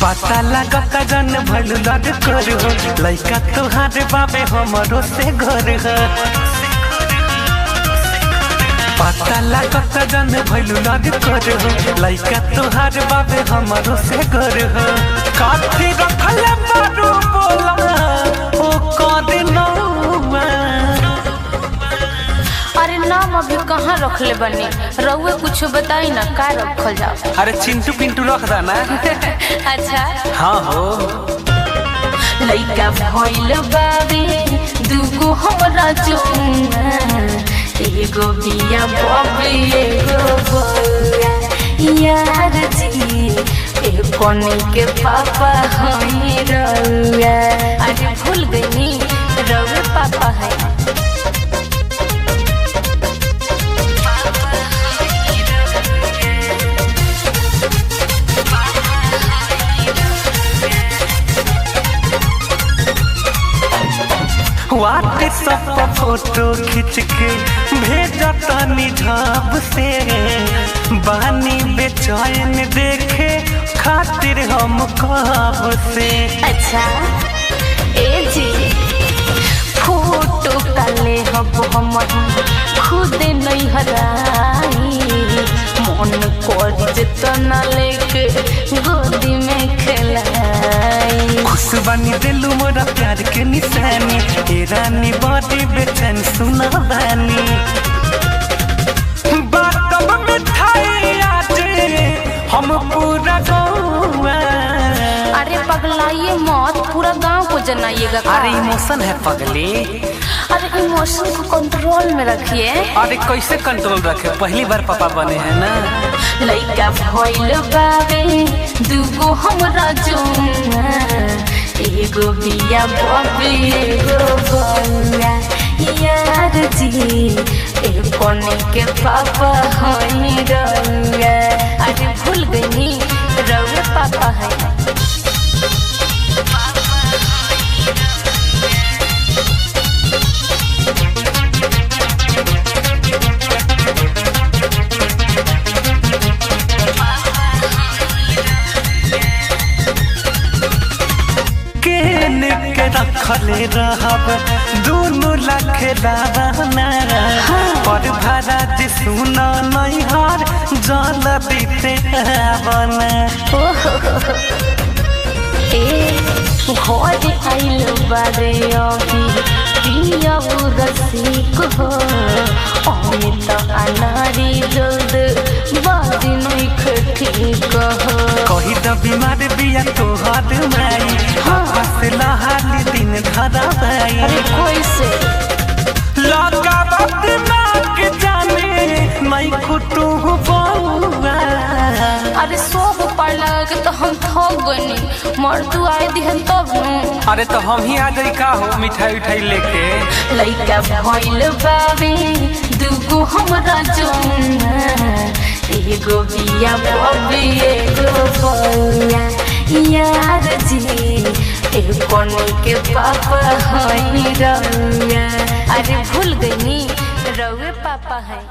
पता लागता जन भइल लड़ कर हो लइका तोहार बाबे हमरो से घर हो। पता लागता जन भइल लड़ कर हो लइका तोहार बाबे हमरो से घर हो। काठी रखल मारू बोला ओ कद नौमा। अरे नाम अभी कहाँ रखले बनी रउए कुछ बताई ना का रखल जाओ। अरे चिंटू पिंटू रख दा ना। अच्छा हाँ हो लइका भइल बाबे दूगो हमरा चुना एगो बिया बबे एगो बउआ यार जी ए कोनी के पापा हई रउआ। अरे भूल गई रउए पापा है। व्हाट्सएप पर फोटो खींच के भेजता निझाब से बानी बेचैन देखे खातिर हम कब से। अच्छा ए जी फोटो काले हब हम खुद नहीं हराई मन कर जितना लेके गोदी में खेलाई। खुश बनी दिलू मोरा प्यार के निशानी ए रानी बड़ी बेचैन सुना बानी। बातब मिठाई आज हम पूरा गौआ। अरे पगलाइए मत पूरा गांव को जनाइएगा। अरे इमोशन है पगली। अरे इमोशन को कंट्रोल में रखिए। अरे कैसे कंट्रोल रखे पहली बार पापा बने हैं ना। लइका भइल बाबे दूगो हमरा चुना एगो बिया बबे एगो बउआ यार जी ए कोनी के पापा हई रउआ। अरे भूल गई रउए पापा है। रखले रहब दोनों लाख लाना पर भाड़ा जे सुना नहीं हार जल दीते बना। घर आइल बारे अभी पिया रसिक हो अमित अनारी जल्द बाजी नहीं ठीक हो। कही द बीमार बिया तोहर माई हौसला हाली दिन धरा भाई। अरे कोई से लगा बात नाक जाने मैं कुटू बउआ। अरे सब पढ़ लगे तो हम थक गनी मर तू आए दिहन तब न। अरे तो हम ही आ जाई का हो मिठाई उठाई लेके। लइका भइल बाबे दूगो हमरा चुना एगो बिया बबे एगो बउआ यार जी ए कोनी के पापा हई रउआ। अरे भूल गई रउए पापा है।